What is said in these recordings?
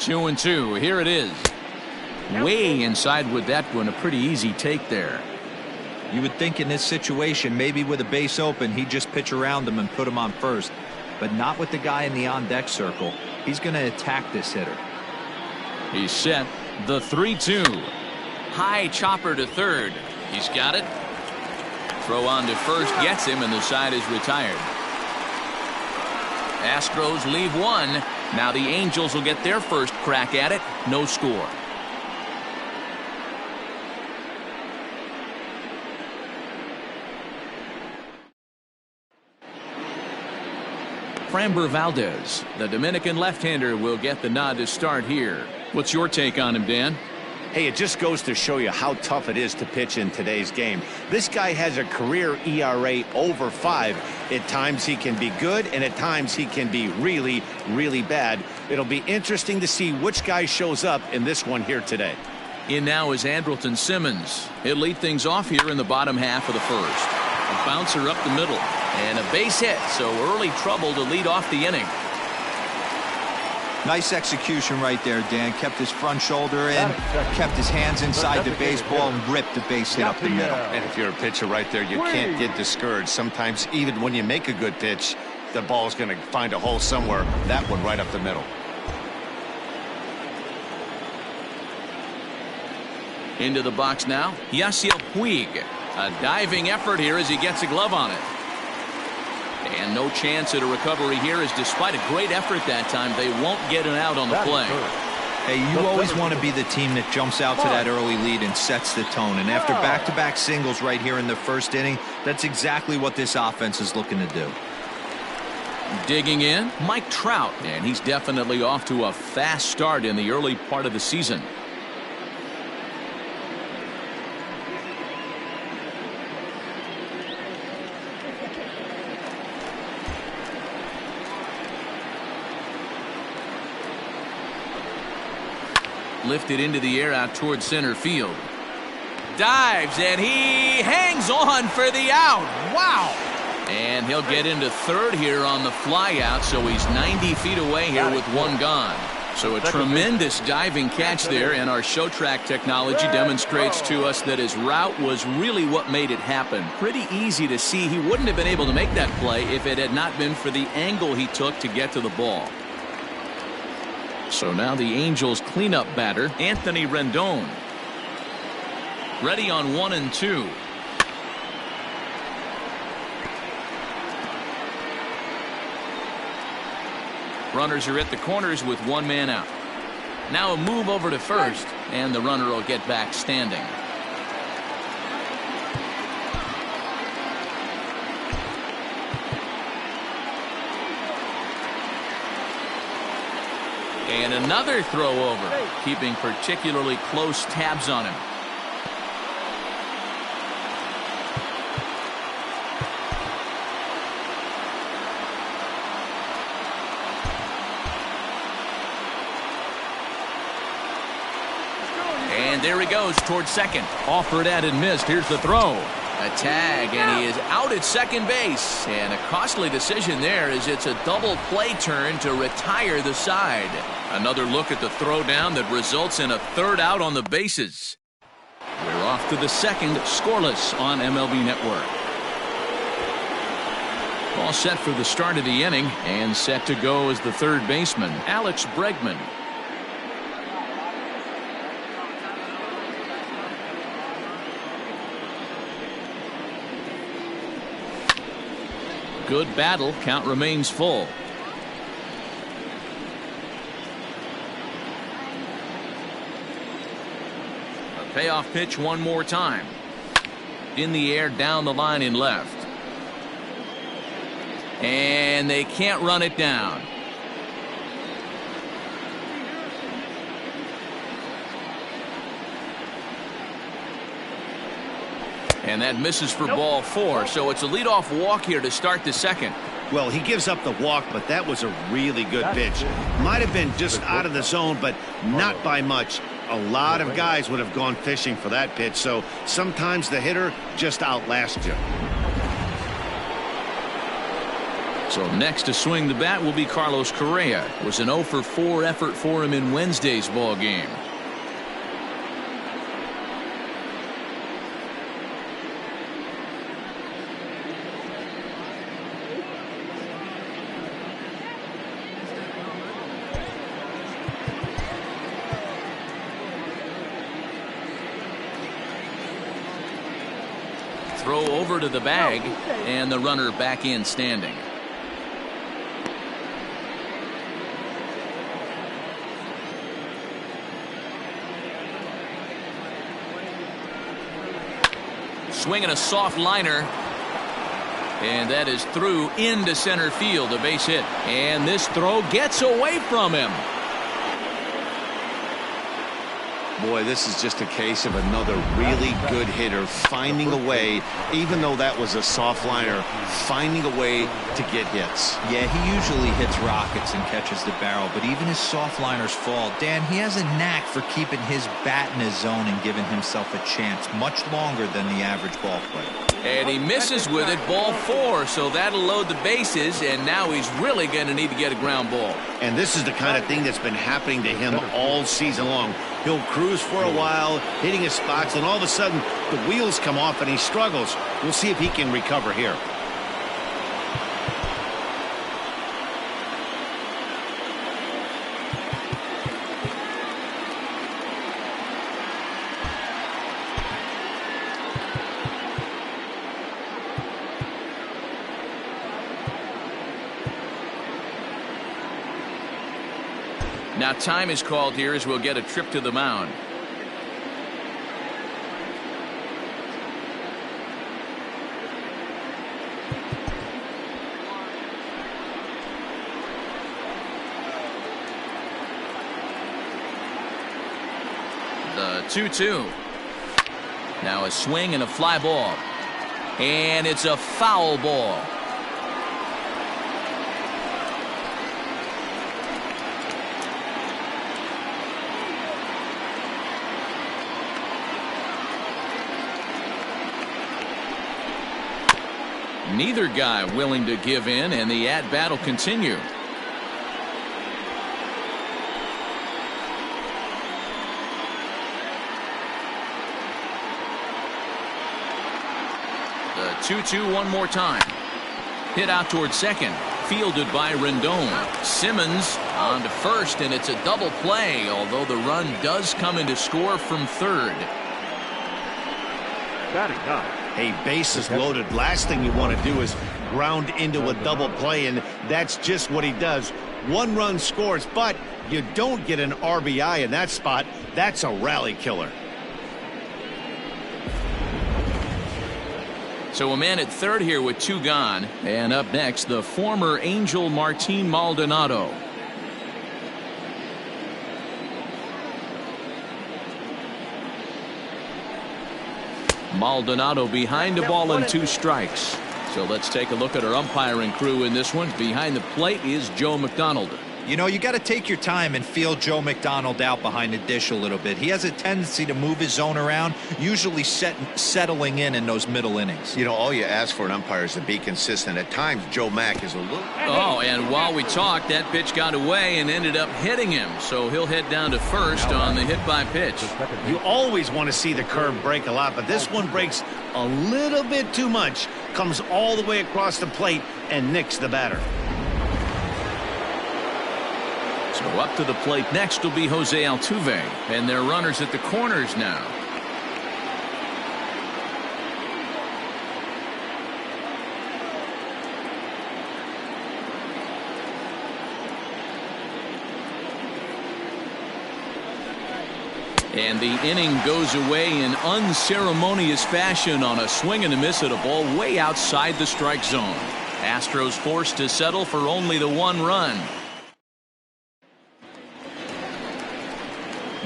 2-2. Here it is. Way inside with that one. A pretty easy take there. You would think in this situation, maybe with a base open, he'd just pitch around him and put him on first. But not with the guy in the on-deck circle. He's going to attack this hitter. He's set. The 3-2. High chopper to third. He's got it. Throw on to first gets him, and the side is retired. Astros leave one. Now the Angels will get their first crack at it. No score. Framber Valdez, the Dominican left-hander, will get the nod to start here. What's your take on him, Dan? Hey, it just goes to show you how tough it is to pitch in today's game. This guy has a career ERA over 5. At times he can be good, and at times he can be really, really bad. It'll be interesting to see which guy shows up in this one here today. In now is Andrelton Simmons. He'll lead things off here in the bottom half of the first. A bouncer up the middle. And a base hit, so early trouble to lead off the inning. Nice execution right there, Dan. Kept his front shoulder in, kept his hands inside the baseball, and ripped the base hit up the middle. And if you're a pitcher right there, you can't get discouraged. Sometimes even when you make a good pitch, the ball's going to find a hole somewhere. That one right up the middle. Into the box now, Yasiel Puig. A diving effort here as he gets a glove on it. And no chance at a recovery here, as despite a great effort that time, they won't get an out on the play. Hey, you always want to be the team that jumps out to that early lead and sets the tone. And after back-to-back singles right here in the first inning, that's exactly what this offense is looking to do. Digging in, Mike Trout. And he's definitely off to a fast start in the early part of the season. Lifted into the air out towards center field. Dives, and he hangs on for the out. Wow. And he'll get into third here on the fly out, so he's 90 feet away here with one gone. So a tremendous diving catch there, and our show track technology demonstrates to us that his route was really what made it happen. Pretty easy to see he wouldn't have been able to make that play if it had not been for the angle he took to get to the ball. So now the Angels cleanup batter, Anthony Rendon. Ready on 1-2. Runners are at the corners with one man out. Now a move over to first, and the runner will get back standing. And another throw over, keeping particularly close tabs on him. And there he goes towards second. Offered at and missed. Here's the throw. A tag, and he is out at second base. And a costly decision there, as it's a double play turn to retire the side. Another look at the throw down that results in a third out on the bases. We're off to the second, scoreless on MLB Network. All set for the start of the inning, and set to go as the third baseman, Alex Bregman. Good battle. Count remains full. A payoff pitch one more time. In the air, down the line in left. And they can't run it down. And that misses for ball 4. So it's a leadoff walk here to start the second. Well, he gives up the walk, but that was a really good pitch. Might have been just out of the zone, but not by much. A lot of guys would have gone fishing for that pitch, so sometimes the hitter just outlasts you. So next to swing the bat will be Carlos Correa. It was an 0 for 4 effort for him in Wednesday's ball game. Throw over to the bag, and the runner back in standing. Swinging a soft liner, and that is through into center field, a base hit. And this throw gets away from him. Boy, this is just a case of another really good hitter finding a way, even though that was a soft liner, finding a way to get hits. Yeah, he usually hits rockets and catches the barrel, but even his soft liners fall. Dan, he has a knack for keeping his bat in his zone and giving himself a chance much longer than the average ball player. And he misses with it, ball 4, so that'll load the bases, and now he's really going to need to get a ground ball. And this is the kind of thing that's been happening to him all season long. He'll cruise for a while, hitting his spots, and all of a sudden the wheels come off and he struggles. We'll see if he can recover here. Now time is called here as we'll get a trip to the mound. The 2-2. Now a swing and a fly ball. And it's a foul ball. Neither guy willing to give in, and the at-bat will continue. The 2-2 one more time. Hit out toward second. Fielded by Rendon. Simmons on to first, and it's a double play, although the run does come into score from third. Batting up. Hey, bases loaded. Last thing you want to do is ground into a double play, and that's just what he does. One run scores, but you don't get an RBI in that spot. That's a rally killer. So a man at third here with 2 gone, and up next the former Angel Martin Maldonado. Maldonado behind the ball and 2 strikes. So let's take a look at our umpiring crew in this one. Behind the plate is Joe McDonald. You know, you got to take your time and feel Joe McDonald out behind the dish a little bit. He has a tendency to move his zone around, usually settling in those middle innings. You know, all you ask for an umpire is to be consistent. At times, Joe Mack is a little... Oh, and while we talked, that pitch got away and ended up hitting him. So he'll head down to first on the hit by pitch. You always want to see the curve break a lot, but this one breaks a little bit too much. Comes all the way across the plate and nicks the batter. So up to the plate next will be Jose Altuve, and they're runners at the corners now. And the inning goes away in unceremonious fashion on a swing and a miss at a ball way outside the strike zone. Astros forced to settle for only the 1 run.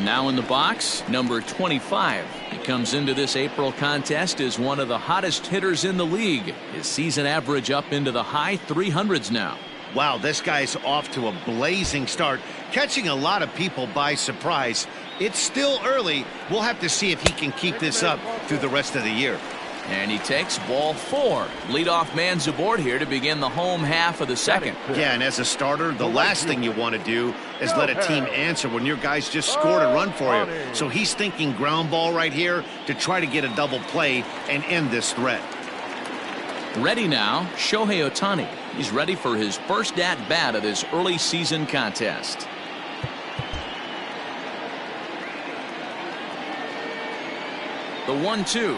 Now in the box, number 25. He comes into this April contest as one of the hottest hitters in the league. His season average up into the high 300s now. Wow, this guy's off to a blazing start, catching a lot of people by surprise. It's still early. We'll have to see if he can keep this up through the rest of the year. And he takes ball 4. Leadoff man's aboard here to begin the home half of the second. Yeah, and as a starter, the last thing you want to do is let a team answer when your guys just scored a run for you. So he's thinking ground ball right here to try to get a double play and end this threat. Ready now, Shohei Ohtani. He's ready for his first at-bat of this early season contest. The 1-2.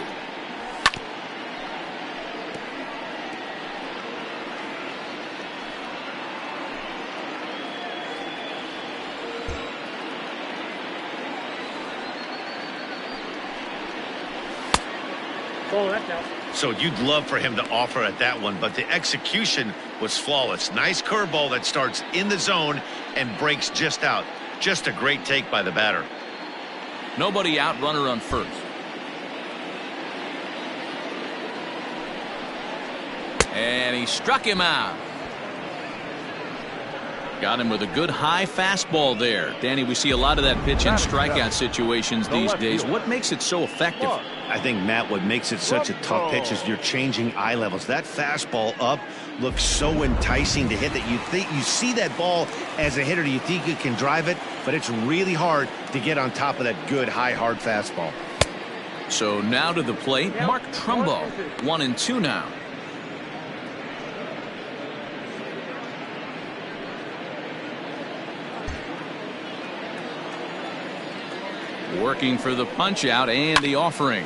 So you'd love for him to offer at that one, but the execution was flawless. Nice curveball that starts in the zone and breaks just out. Just a great take by the batter. Nobody out, runner on first. And he struck him out. Got him with a good high fastball there. Danny, we see a lot of that pitch in strikeout situations these days. What makes it so effective? I think, Matt, what makes it such a tough pitch is you're changing eye levels. That fastball up looks so enticing to hit that you see that ball as a hitter, you think you can drive it, but it's really hard to get on top of that good high hard fastball. So now to the plate, Mark Trumbo. 1-2 now. Working for the punch out and the offering.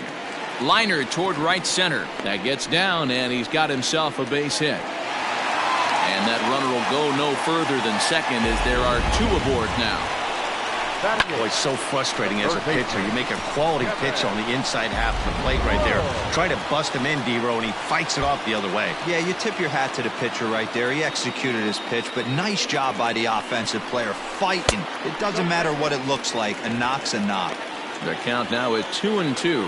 Liner toward right center. That gets down, and he's got himself a base hit. And that runner will go no further than second as there are 2 aboard now. Boy, it's so frustrating as a pitcher. You make a quality pitch on the inside half of the plate right there. Try to bust him in, D-Row, and he fights it off the other way. Yeah, you tip your hat to the pitcher right there. He executed his pitch, but nice job by the offensive player fighting. It doesn't matter what it looks like. A knock's a knock. The count now is 2-2.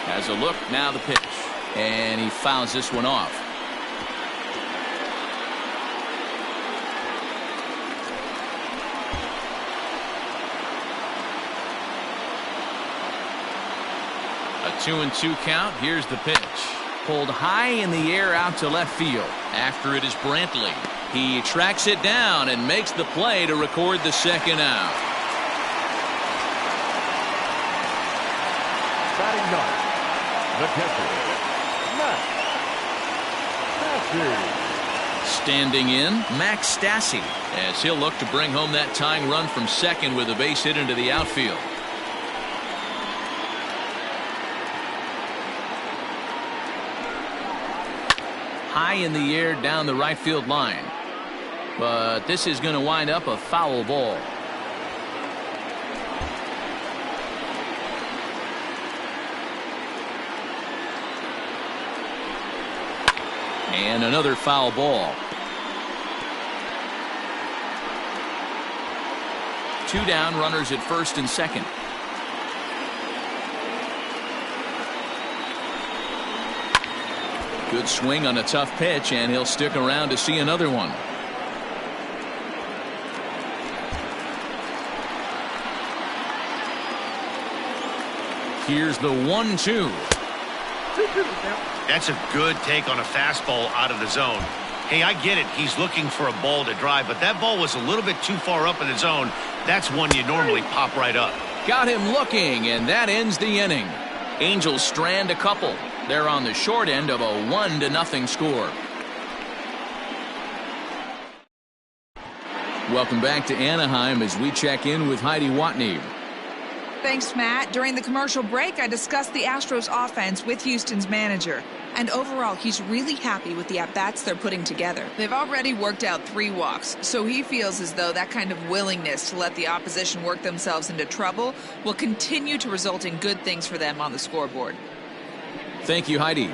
Has a look, now the pitch. And he fouls this one off. A 2-2 count. Here's the pitch. Pulled high in the air out to left field. After it is Brantley. He tracks it down and makes the play to record the second out. Batting ninth, the catcher, Max Stassi. Standing in, Max Stassi, as he'll look to bring home that tying run from second with a base hit into the outfield. High in the air down the right field line. But this is going to wind up a foul ball. And another foul ball. 2 down, runners at first and second. Good swing on a tough pitch, and he'll stick around to see another one. Here's the 1-2. That's a good take on a fastball out of the zone. Hey, I get it. He's looking for a ball to drive, but that ball was a little bit too far up in the zone. That's one you normally pop right up. Got him looking, and that ends the inning. Angels strand a couple. They're on the short end of a 1-0 score. Welcome back to Anaheim as we check in with Heidi Watney. Thanks, Matt. During the commercial break, I discussed the Astros offense with Houston's manager. And overall, he's really happy with the at-bats they're putting together. They've already worked out 3 walks, so he feels as though that kind of willingness to let the opposition work themselves into trouble will continue to result in good things for them on the scoreboard. Thank you, Heidi.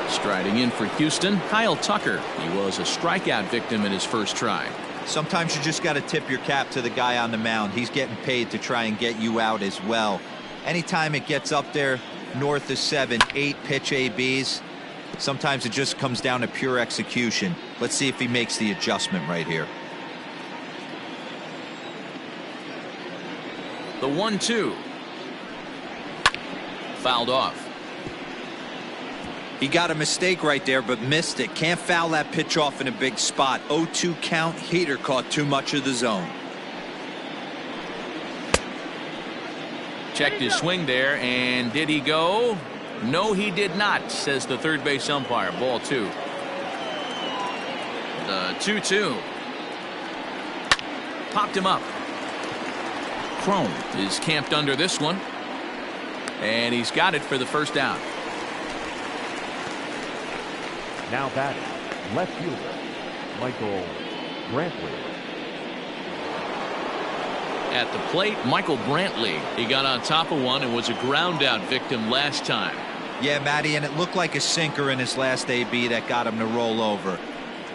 Striding in for Houston, Kyle Tucker. He was a strikeout victim in his first try. Sometimes you just got to tip your cap to the guy on the mound. He's getting paid to try and get you out as well. Anytime it gets up there north of 7, 8 pitch ABs, Sometimes it just comes down to pure execution. Let's see if he makes the adjustment right here. The 1-2. Fouled off. He got a mistake right there, but missed it. Can't foul that pitch off in a big spot. 0-2 count. Heater caught too much of the zone. Checked his swing there, and did he go? No, he did not, says the third base umpire. Ball 2. The 2-2. Popped him up. Chrome is camped under this one, and he's got it for the first down. Now batting, left fielder, Michael Brantley. At the plate, Michael Brantley. He got on top of one and was a ground out victim last time. Yeah, Matty, and it looked like a sinker in his last AB that got him to roll over.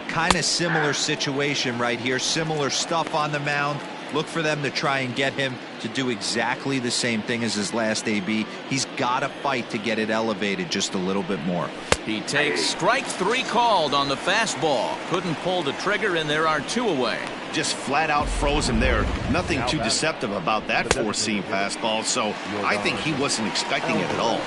Kind of similar situation right here. Similar stuff on the mound. Look for them to try and get him to do exactly the same thing as his last AB. He's got to fight to get it elevated just a little bit more. He takes strike 3 called on the fastball. Couldn't pull the trigger, and there are 2 away. Just flat out froze him there. Nothing too deceptive about that four-seam fastball, so I think he wasn't expecting it at all.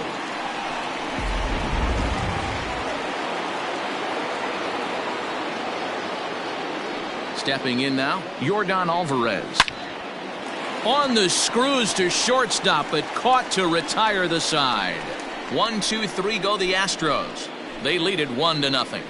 Stepping in now, Yordan Alvarez. On the screws to shortstop, but caught to retire the side. 1-2-3 go the Astros. They lead it 1-0.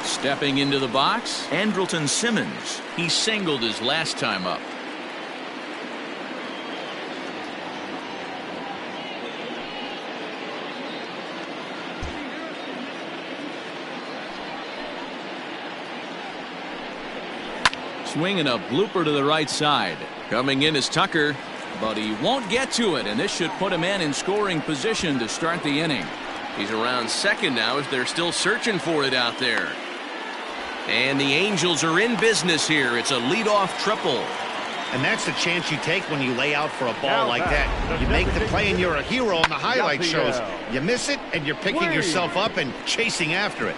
Stepping into the box, Andrelton Simmons. He singled his last time up. Swinging a blooper to the right side. Coming in is Tucker, but he won't get to it, and this should put him in scoring position to start the inning. He's around second now as they're still searching for it out there. And the Angels are in business here. It's a leadoff triple. And that's the chance you take when you lay out for a ball like that. You make the play and you're a hero in the highlight shows. You miss it and you're picking yourself up and chasing after it.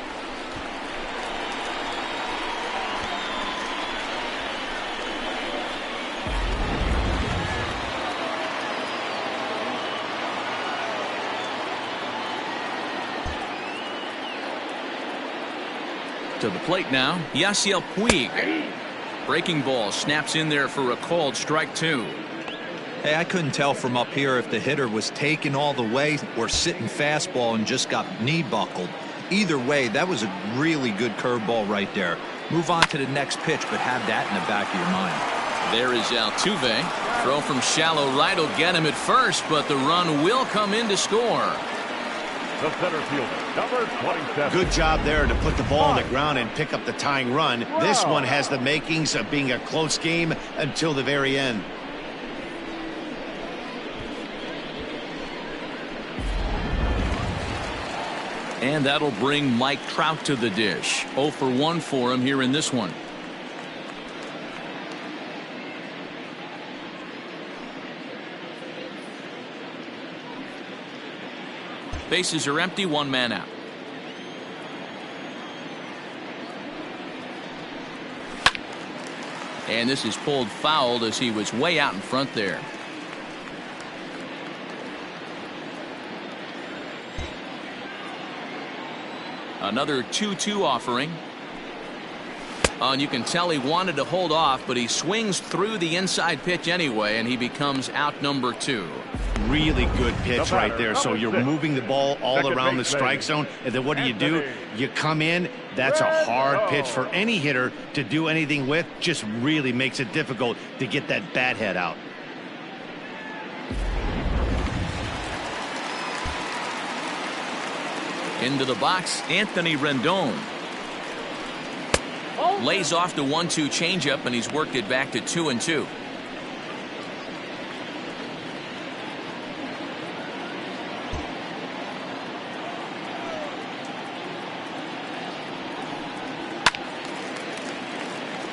To the plate now, Yasiel Puig. Breaking ball snaps in there for a called strike 2. Hey, I couldn't tell from up here if the hitter was taken all the way or sitting fastball and just got knee buckled. Either way, that was a really good curveball right there. Move on to the next pitch, but have that in the back of your mind. There is Altuve. Throw from shallow right will get him at first, but the run will come in to score. The center fielder, number 27. Good job there to put the ball on the ground and pick up the tying run. This one has the makings of being a close game until the very end. And that'll bring Mike Trout to the dish. 0 for 1 for him here in this one. Bases are empty, 1 man out. And this is pulled fouled as he was way out in front there. Another 2-2 offering. And you can tell he wanted to hold off, but he swings through the inside pitch anyway, and he becomes out number 2. Really good pitch right there. So you're moving the ball all around the strike zone, and then what do? You come in. That's a hard pitch for any hitter to do anything with. Just really makes it difficult to get that bat head out. Into the box, Anthony Rendon. Lays off the 1-2 changeup, and he's worked it back to 2-2.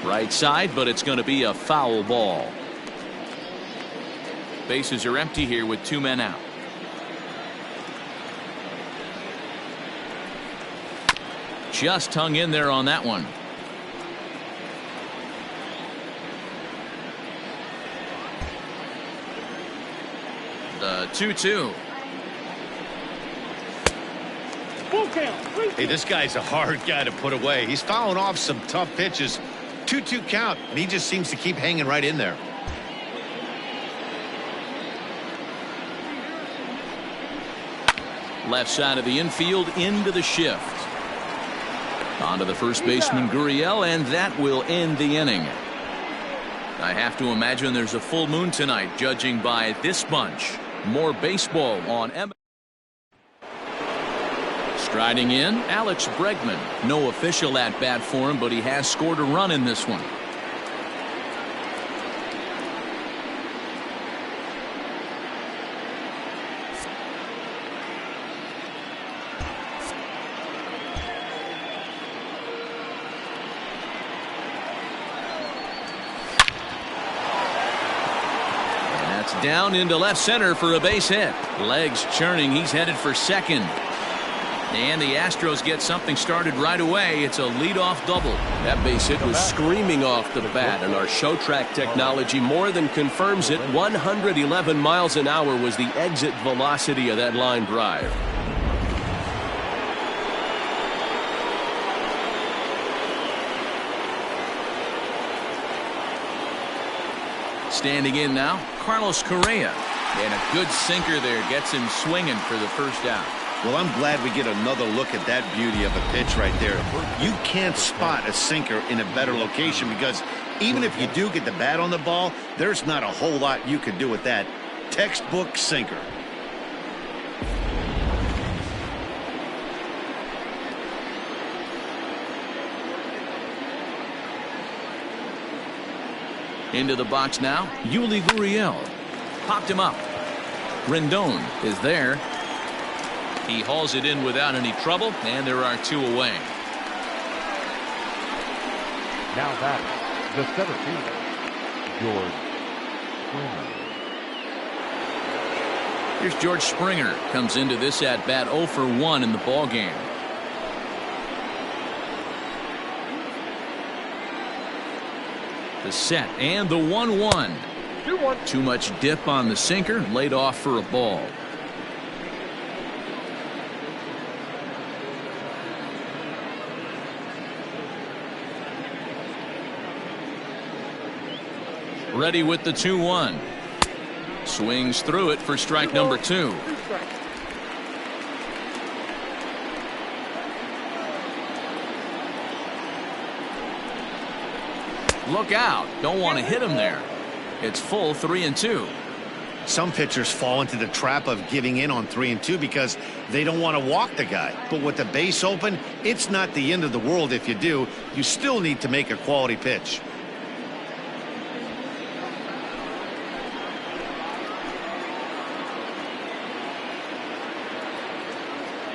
Right side, but it's going to be a foul ball. Bases are empty here with 2 men out. Just hung in there on that one. The 2-2. Hey, this guy's a hard guy to put away. He's fouling off some tough pitches. 2-2 count, and he just seems to keep hanging right in there. Left side of the infield into the shift. On to the first baseman, Gurriel, and that will end the inning. I have to imagine there's a full moon tonight, judging by this bunch. More baseball on MLB. Striding in, Alex Bregman. No official at bat for him, but he has scored a run in this one. Down into left center for a base hit. Legs churning. He's headed for second. And the Astros get something started right away. It's a leadoff double. That base hit was screaming off the bat, and our show track technology more than confirms it. 111 miles an hour was the exit velocity of that line drive. Standing in now, Carlos Correa. And a good sinker there gets him swinging for the first out. Well, I'm glad we get another look at that beauty of a pitch right there. You can't spot a sinker in a better location because even if you do get the bat on the ball, there's not a whole lot you can do with that. Textbook sinker. Into the box now, Yuli Gurriel. Popped him up. Rendon is there. He hauls it in without any trouble, and there are 2 away. Now back, the center fielder, George Springer. Here's George Springer. Comes into this at bat 0 for 1 in the ball game. The set and the 1-1. Too much dip on the sinker, laid off for a ball. Ready with the 2-1. Swings through it for strike number 2. Look out. Don't want to hit him there. It's full 3-2. Some pitchers fall into the trap of giving in on 3-2 because they don't want to walk the guy. But with the base open, it's not the end of the world if you do. You still need to make a quality pitch.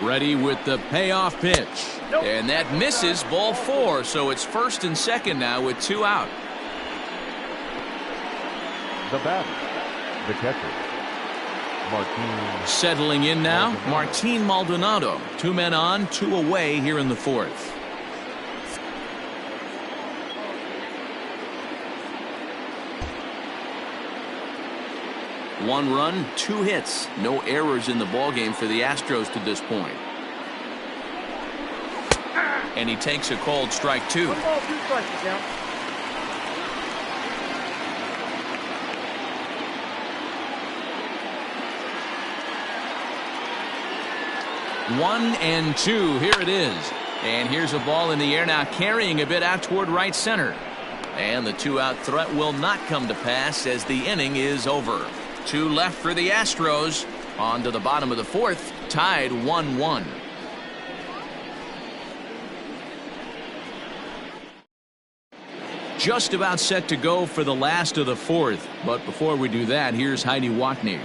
Ready with the payoff pitch. And that misses, ball 4. So it's first and second now with 2 out. The batter, the catcher, Martin. Settling in now, Martin Maldonado. 2 men on, 2 away here in the 4th. One run, 2 hits. No errors in the ballgame for the Astros to this point. And he takes a called strike 2. 1 ball, 2 strikes now. One and 2. Here it is. And here's a ball in the air now, carrying a bit out toward right center. And the 2-out threat will not come to pass as the inning is over. 2 left for the Astros. On to the bottom of the 4th, tied 1-1. Just about set to go for the last of the 4th. But before we do that, here's Heidi Watney.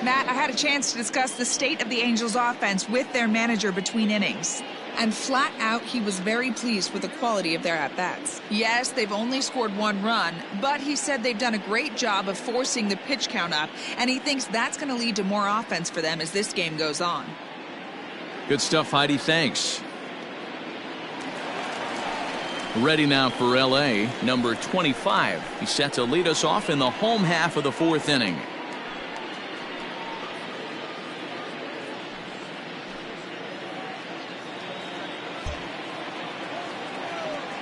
Matt, I had a chance to discuss the state of the Angels offense with their manager between innings. And flat out, he was very pleased with the quality of their at-bats. Yes, they've only scored 1 run, but he said they've done a great job of forcing the pitch count up, and he thinks that's going to lead to more offense for them as this game goes on. Good stuff, Heidi. Thanks. Ready now for L.A., number 25. He's set to lead us off in the home half of the 4th inning.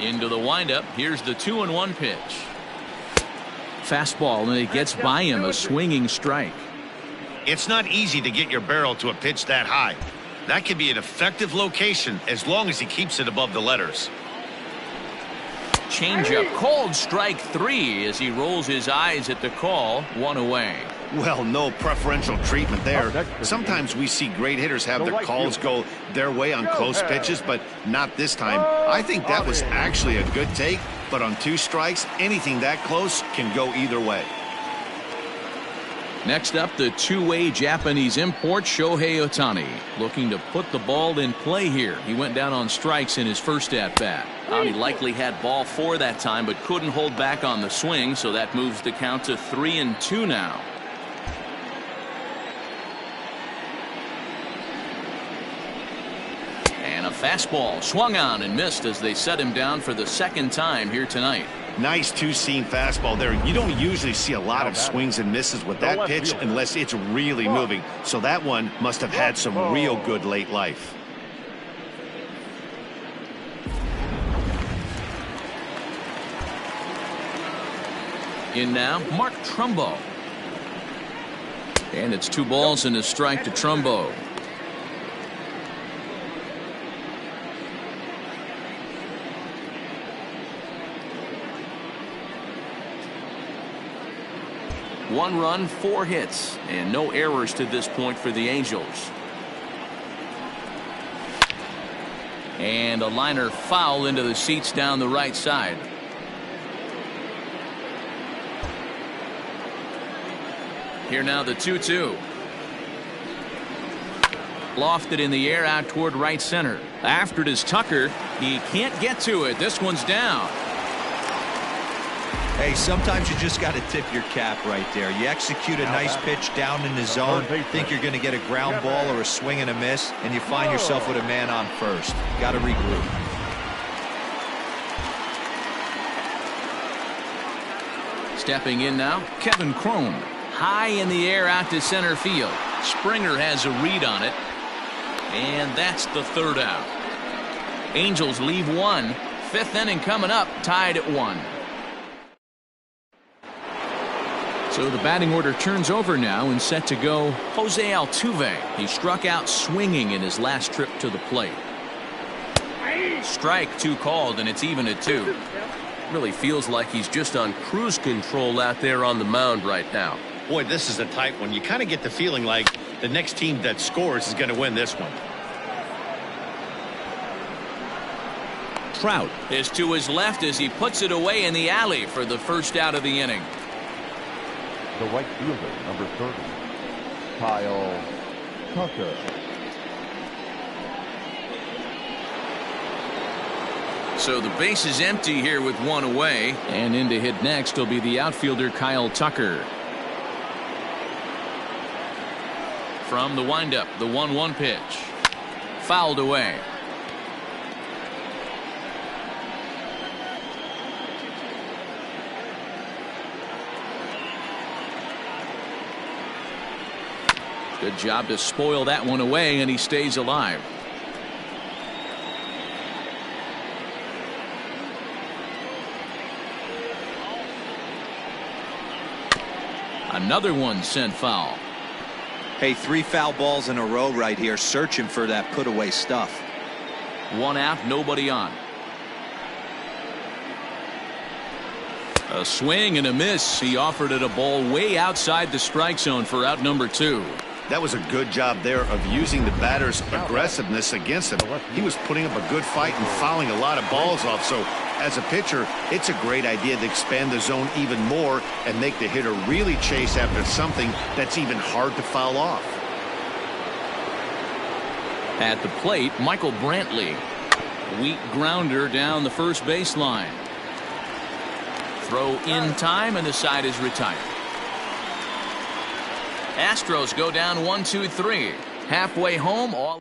Into the windup. Here's the 2-1 pitch. Fastball, and it gets by him, a swinging strike. It's not easy to get your barrel to a pitch that high. That can be an effective location as long as he keeps it above the letters. Changeup, called strike 3 as he rolls his eyes at the call. 1 away. Well, no preferential treatment there. Sometimes we see great hitters have their calls go their way on close pitches, but not this time. I think that was actually a good take, but on 2 strikes, anything that close can go either way. Next up, the two-way Japanese import Shohei Ohtani, looking to put the ball in play here. He went down on strikes in his first at-bat. He likely had ball 4 that time, but couldn't hold back on the swing, so that moves the count to 3-2 now. And a fastball swung on and missed as they set him down for the 2nd time here tonight. Nice 2-seam fastball there. You don't usually see a lot of swings and misses with that pitch unless it's really moving. So that one must have had some real good late life. In now, Mark Trumbo. And it's 2 balls and a strike to Trumbo. One run, 4 hits, and no errors to this point for the Angels. And a liner foul into the seats down the right side. Here now the 2-2. Lofted in the air out toward right center. After it is Tucker. He can't get to it. This one's down. Hey, sometimes you just got to tip your cap right there. You execute a nice pitch down in the zone, think you're going to get a ground ball or a swing and a miss, and you find yourself with a man on first. Got to regroup. Stepping in now, Kevin Cron. High in the air out to center field. Springer has a read on it. And that's the 3rd out. Angels leave 1. 5th inning coming up, tied at 1. So the batting order turns over now and set to go Jose Altuve. He struck out swinging in his last trip to the plate. Strike 2 called, and it's even at 2. Really feels like he's just on cruise control out there on the mound right now. Boy, this is a tight one. You kind of get the feeling like the next team that scores is going to win this one. Trout is to his left as he puts it away in the alley for the 1st out of the inning. The right fielder, number 30, Kyle Tucker. So the base is empty here with 1 away, and in to hit next will be the outfielder Kyle Tucker. From the windup, the 1-1 pitch. Fouled away. Good job to spoil that one away, and he stays alive. Another one sent foul. Hey, 3 foul balls in a row right here, searching for that put away stuff. 1 out, nobody on. A swing and a miss. He offered it a ball way outside the strike zone for out number 2. That was a good job there of using the batter's aggressiveness against him. He was putting up a good fight and fouling a lot of balls off. So as a pitcher, it's a great idea to expand the zone even more and make the hitter really chase after something that's even hard to foul off. At the plate, Michael Brantley. Weak grounder down the first baseline. Throw in time, and the side is retired. Astros go down 1-2-3. Halfway home, all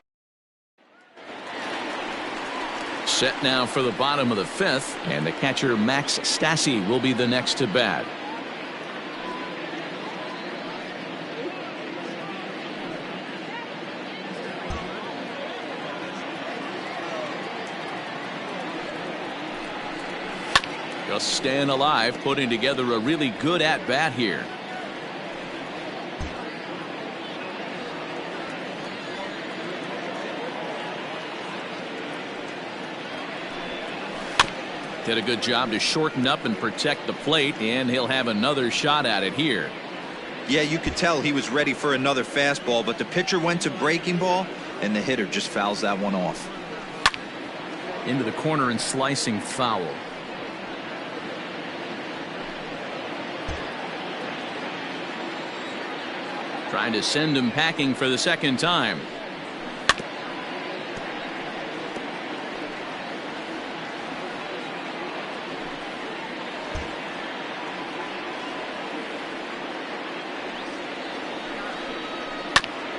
set now for the bottom of the fifth, and the catcher Max Stassi will be the next to bat. Just staying alive, putting together a really good at-bat here. Did a good job to shorten up and protect the plate, and he'll have another shot at it here. Yeah, you could tell he was ready for another fastball, but the pitcher went to breaking ball, and the hitter just fouls that one off. Into the corner and slicing foul. Trying to send him packing for the second time.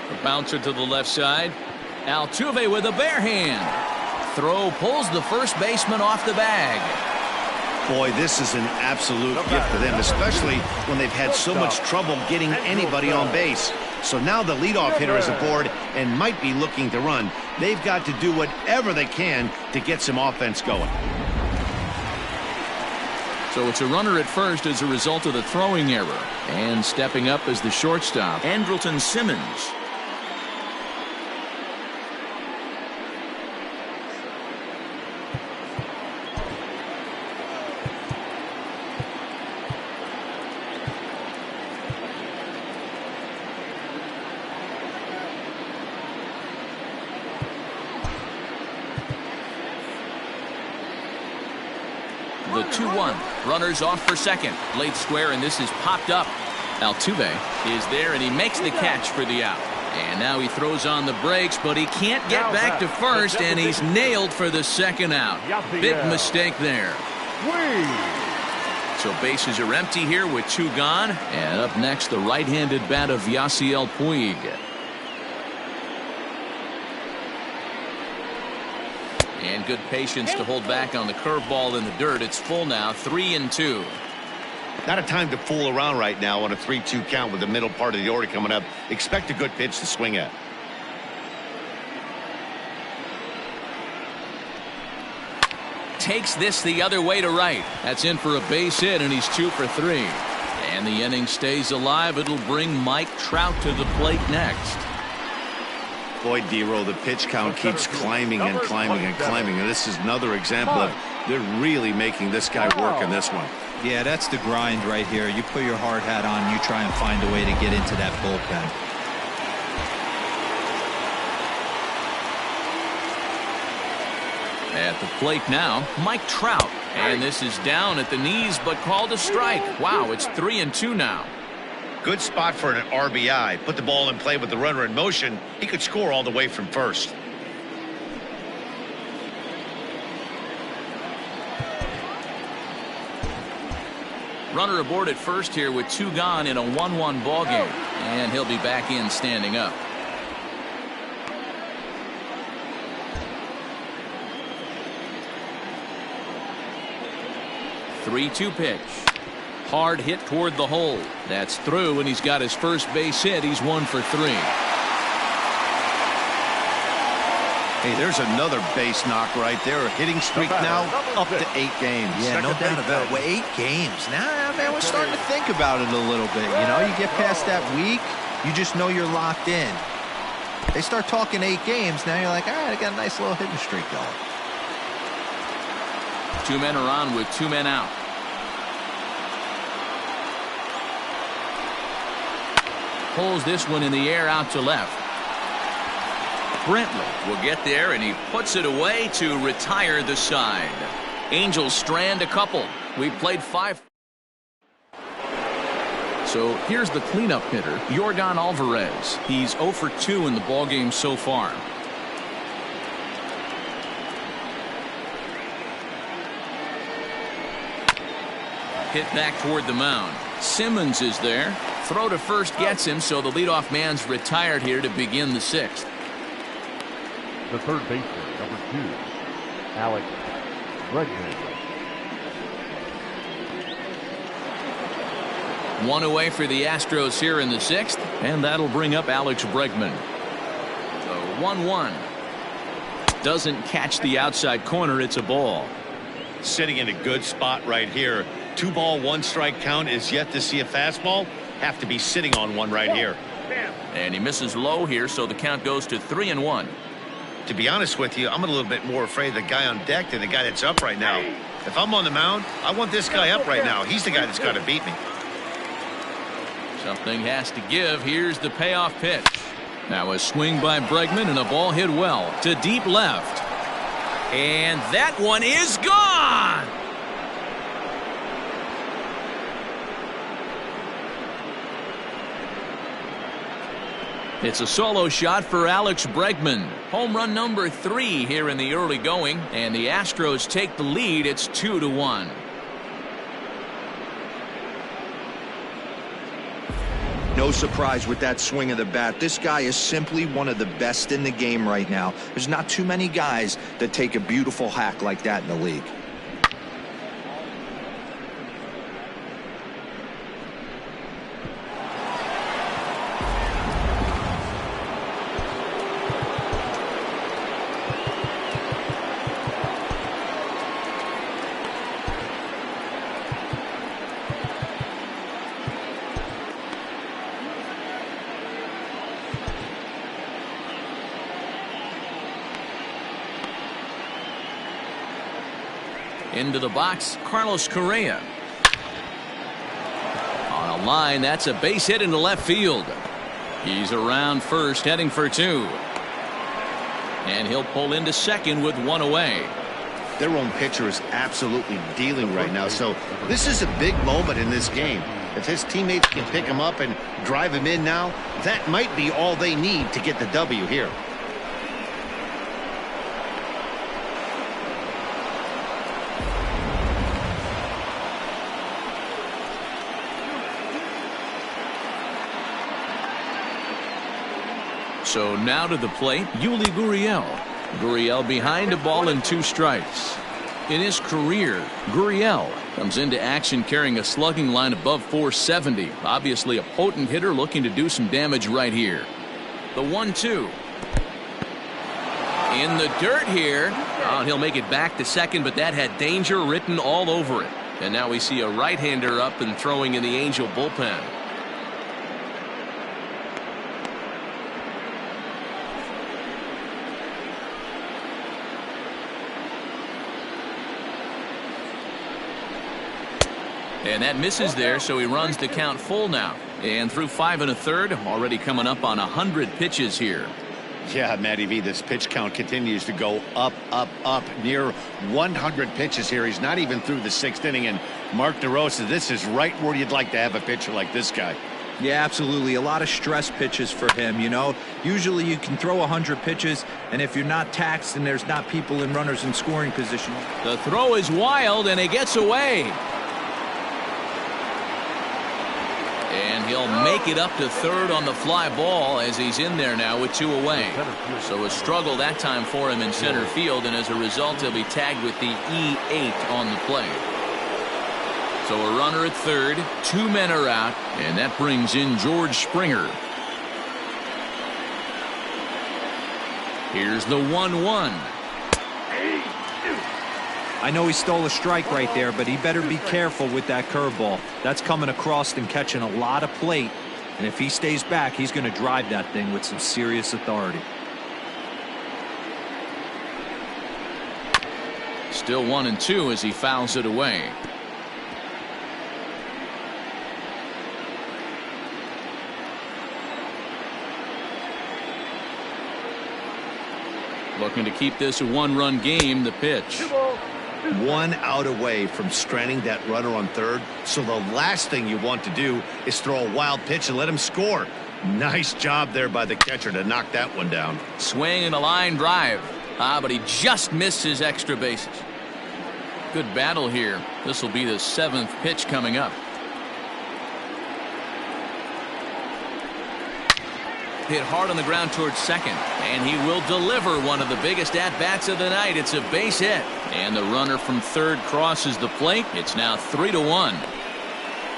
A bouncer to the left side. Altuve with a bare hand. Throw pulls the first baseman off the bag. Boy, this is an absolute gift for them, especially when they've had so much trouble getting anybody on base. So now the leadoff hitter is aboard and might be looking to run. They've got to do whatever they can to get some offense going. So it's a runner at first as a result of the throwing error. And stepping up as the shortstop, Andrelton Simmons. The 2-1. Runners off for second. Late square, and this is popped up. Altuve is there, and he makes the catch for the out. And now he throws on the brakes, but he can't get back to first, and he's nailed for the second out. Big mistake there. So bases are empty here with two gone. And up next, the right-handed bat of Yasiel Puig. And good patience to hold back on the curveball in the dirt. It's full now, 3-2. Not a time to fool around right now on a 3-2 count with the middle part of the order coming up. Expect a good pitch to swing at. Takes this the other way to right. That's in for a base hit, and he's 2 for 3. And the inning stays alive. It'll bring Mike Trout to the plate next. Boy, D-Row, the pitch count keeps climbing and climbing and climbing. And this is another example of they're really making this guy work in this one. Yeah, that's the grind right here. You put your hard hat on, you try and find a way to get into that bullpen. At the plate now, Mike Trout. And this is down at the knees, but called a strike. Wow, it's 3-2 now. Good spot for an RBI. Put the ball in play with the runner in motion. He could score all the way from first. Runner aboard at first here with two gone in a 1-1 ball game. And he'll be back in standing up. Three-two pitch. Hard hit toward the hole. That's through, and he's got his first base hit. He's 1 for 3. Hey, there's another base knock right there. A hitting streak now up to 8 games. Yeah, no doubt about it. Well, 8 games. Now, man, we're starting to think about it a little bit. You know, you get past that week, you just know you're locked in. They start talking 8 games, now you're like, all right, I got a nice little hitting streak going. 2 men are on with 2 men out. Pulls this one in the air out to left. Brantley will get there, and he puts it away to retire the side. Angels strand a couple. We played 5. So here's the cleanup hitter, Yordan Alvarez. He's 0 for 2 in the ballgame so far. hit back toward the mound. Simmons is there. Throw to first gets him, so the leadoff man's retired here to begin the sixth. The third baseman, number 2, Alex Bregman. One away for the Astros here in the sixth, and that'll bring up Alex Bregman. So 1-1. Doesn't catch the outside corner. It's a ball. Sitting in a good spot right here. 2-ball, 1-strike count is yet to see a fastball. Have to be sitting on one right here. And he misses low here, so the count goes to 3-1. To be honest with you, I'm a little bit more afraid of the guy on deck than the guy that's up right now. If I'm on the mound, I want this guy up right now. He's the guy that's got to beat me. Something has to give. Here's the payoff pitch. Now a swing by Bregman and a ball hit well to deep left. And that one is gone. It's a solo shot for Alex Bregman. Home run number 3 here in the early going, and the Astros take the lead. It's 2-1. No surprise with that swing of the bat. This guy is simply one of the best in the game right now. There's not too many guys that take a beautiful hack like that in the league. Into the box, Carlos Correa. On a line, that's a base hit into left field. He's around first, heading for 2. And he'll pull into second with 1 away. Their own pitcher is absolutely dealing right now, so this is a big moment in this game. If his teammates can pick him up and drive him in now, that might be all they need to get the W here. So now to the plate, Yuli Gurriel. Gurriel behind a ball and 2 strikes. In his career, Gurriel comes into action carrying a slugging line above 470. Obviously a potent hitter looking to do some damage right here. The 1-2. In the dirt here. Oh, and he'll make it back to second, but that had danger written all over it. And now we see a right-hander up and throwing in the Angel bullpen. And that misses there, so he runs the count full now. And through 5 1/3, already coming up on 100 pitches here. Yeah, Matty V, this pitch count continues to go up, up, up. Near 100 pitches here. He's not even through the 6th inning. And Mark DeRosa, this is right where you'd like to have a pitcher like this guy. Yeah, absolutely. A lot of stress pitches for him, you know. Usually you can throw 100 pitches, and if you're not taxed and there's not people in runners in scoring position. The throw is wild, and it gets away. And he'll make it up to third on the fly ball as he's in there now with 2 away. So a struggle that time for him in center field, and as a result he'll be tagged with the E8 on the play. So a runner at third, 2 men are out, and that brings in George Springer. Here's the 1-1. I know he stole a strike right there, but he better be careful with that curveball. That's coming across and catching a lot of plate. And if he stays back, he's going to drive that thing with some serious authority. Still 1-2 as he fouls it away. Looking to keep this a 1-run game. The pitch. 1 out away from stranding that runner on third. So the last thing you want to do is throw a wild pitch and let him score. Nice job there by the catcher to knock that one down. Swing and a line drive. But he just missed his extra bases. Good battle here. This will be the 7th pitch coming up. Hit hard on the ground towards second, and he will deliver one of the biggest at-bats of the night. It's a base hit, and the runner from third crosses the plate. It's now 3-1.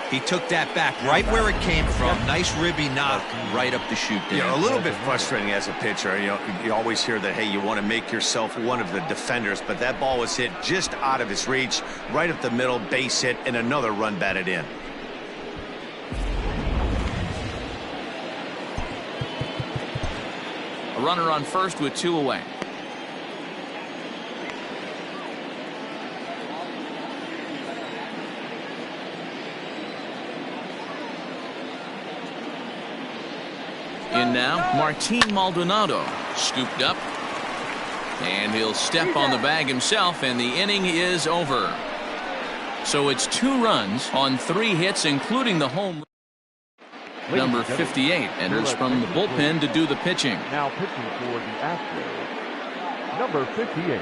He took that back right where it came from. Nice ribby knock right up the chute there. Yeah, a little bit frustrating as a pitcher. You always hear that, hey, you want to make yourself one of the defenders, but that ball was hit just out of his reach, right up the middle, base hit, and another run batted in. A runner on first with 2 away. In now, Martin Maldonado, scooped up, and he'll step on the bag himself, and the inning is over. So it's 2 runs on 3 hits, including the home. Number 58 enters from the bullpen to do the pitching. Now pitching for the Astros, number 58.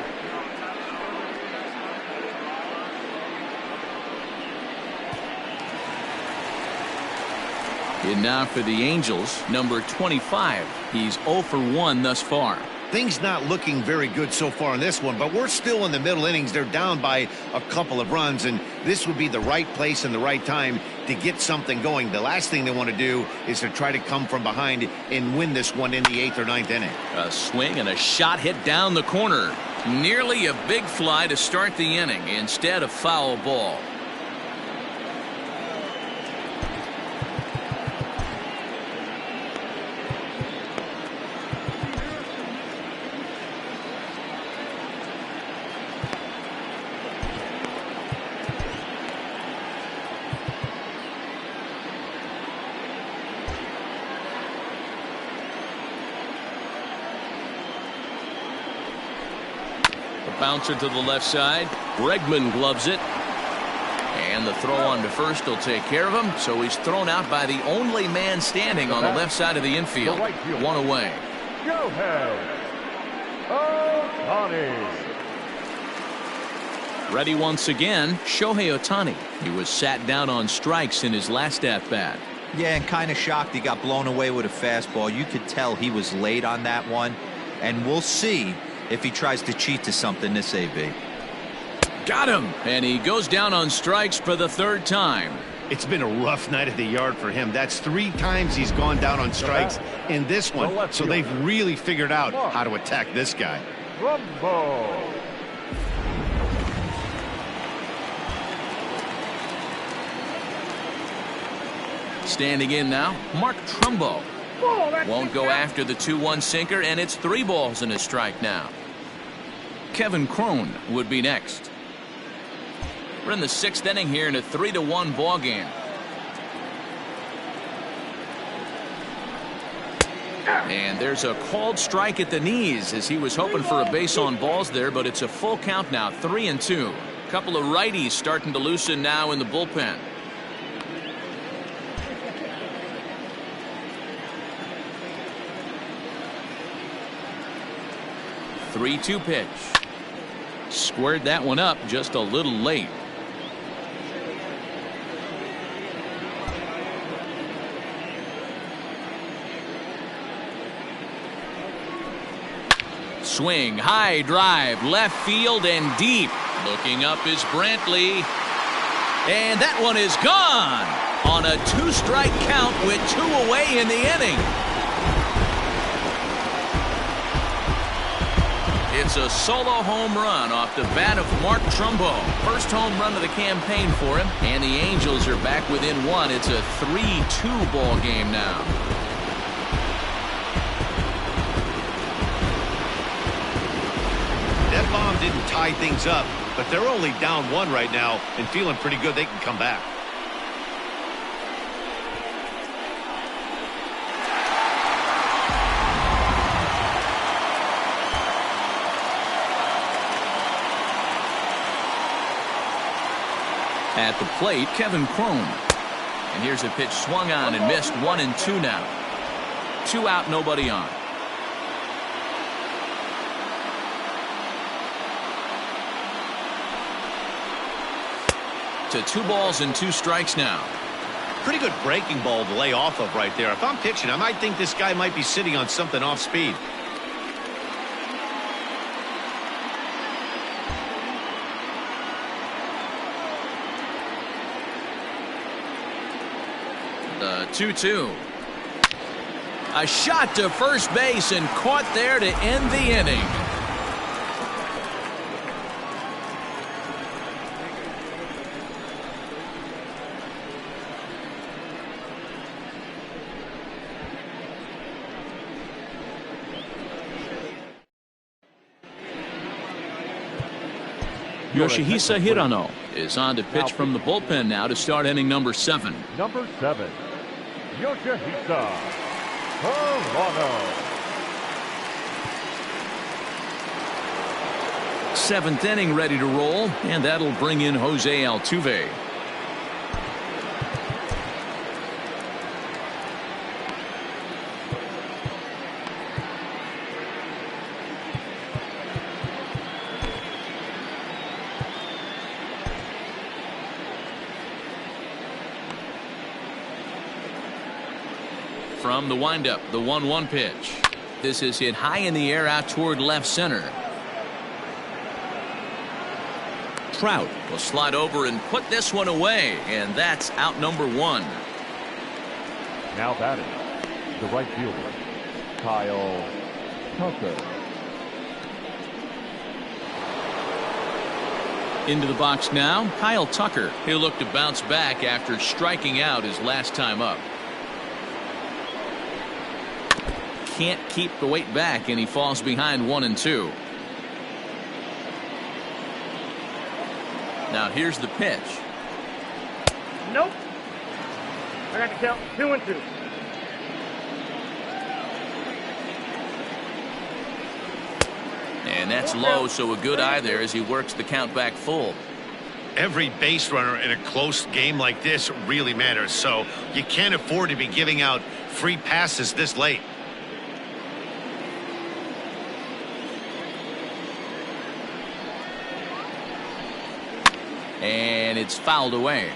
And now for the Angels, number 25. He's 0 for 1 thus far. Things not looking very good so far in this one, but we're still in the middle innings. They're down by a couple of runs, and this would be the right place and the right time to get something going. The last thing they want to do is to try to come from behind and win this one in the 8th or 9th inning. A swing and a shot hit down the corner. Nearly a big fly to start the inning. Instead, a foul ball. Bouncer to the left side. Bregman gloves it. And the throw on to first will take care of him. So he's thrown out by the only man standing on the left side of the infield. 1 away. Ready once again, Shohei Ohtani. He was sat down on strikes in his last at-bat. Yeah, and kind of shocked he got blown away with a fastball. You could tell he was late on that one. And we'll see if he tries to cheat to something this AB. Got him! And he goes down on strikes for the 3rd time. It's been a rough night at the yard for him. That's 3 times he's gone down on strikes in this one. So they've really figured out how to attack this guy. Standing in now, Mark Trumbo. Won't go after the 2-1 sinker, and it's 3 balls and a strike now. Kevin Crone would be next. We're in the 6th inning here in a 3-1 ball game. And there's a called strike at the knees as he was hoping for a base on balls there, but it's a full count now, 3-2. A couple of righties starting to loosen now in the bullpen. 3-2 pitch. Squared that one up just a little late. Swing, high drive, left field and deep. Looking up is Brantley. And that one is gone on a 2-strike count with 2 away in the inning. It's a solo home run off the bat of Mark Trumbo. First home run of the campaign for him, and the Angels are back within 1. It's a 3-2 ball game now. That bomb didn't tie things up, but they're only down 1 right now and feeling pretty good they can come back. At the plate, Kevin Crone. And here's a pitch swung on and missed. 1-2 now. 2 out, nobody on. to 2 balls and 2 strikes now. Pretty good breaking ball to lay off of right there. If I'm pitching, I might think this guy might be sitting on something off speed. The 2-2. A shot to first base and caught there to end the inning. Yoshihisa Hirano is on to pitch from the bullpen now to start inning number 7. Number 7, Yoshihisa Hirano. 7th inning ready to roll, and that'll bring in Jose Altuve. From the windup, the 1-1 pitch. This is hit high in the air out toward left center. Trout will slide over and put this one away, and that's out number 1. Now batting, the right fielder, Kyle Tucker. Into the box now, Kyle Tucker. He'll look to bounce back after striking out his last time up. Can't keep the weight back, and he falls behind 1-2. Now here's the pitch. Nope. I got to count 2-2. And that's low, so a good eye there as he works the count back full. Every base runner in a close game like this really matters, so you can't afford to be giving out free passes this late. And it's fouled away.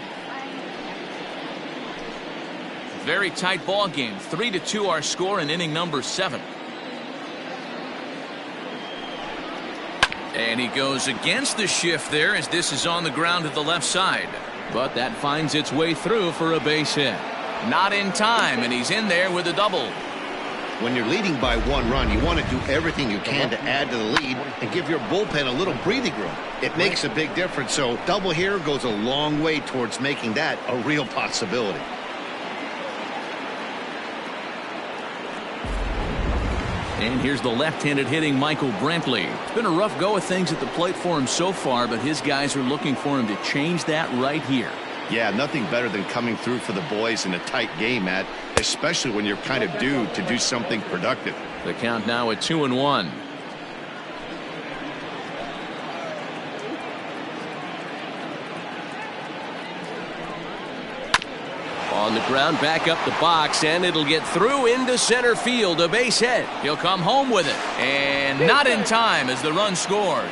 Very tight ball game. 3-2 our score in inning number 7. And he goes against the shift there as this is on the ground to the left side. But that finds its way through for a base hit. Not in time, and he's in there with a double. When you're leading by 1 run, you want to do everything you can to add to the lead and give your bullpen a little breathing room. It makes a big difference, so double here goes a long way towards making that a real possibility. And here's the left-handed hitting Michael Brantley. It's been a rough go of things at the plate for him so far, but his guys are looking for him to change that right here. Yeah, nothing better than coming through for the boys in a tight game, Matt, especially when you're kind of due to do something productive. The count now at 2-1. On the ground, back up the box, and it'll get through into center field. A base hit. He'll come home with it. And not in time as the run scores.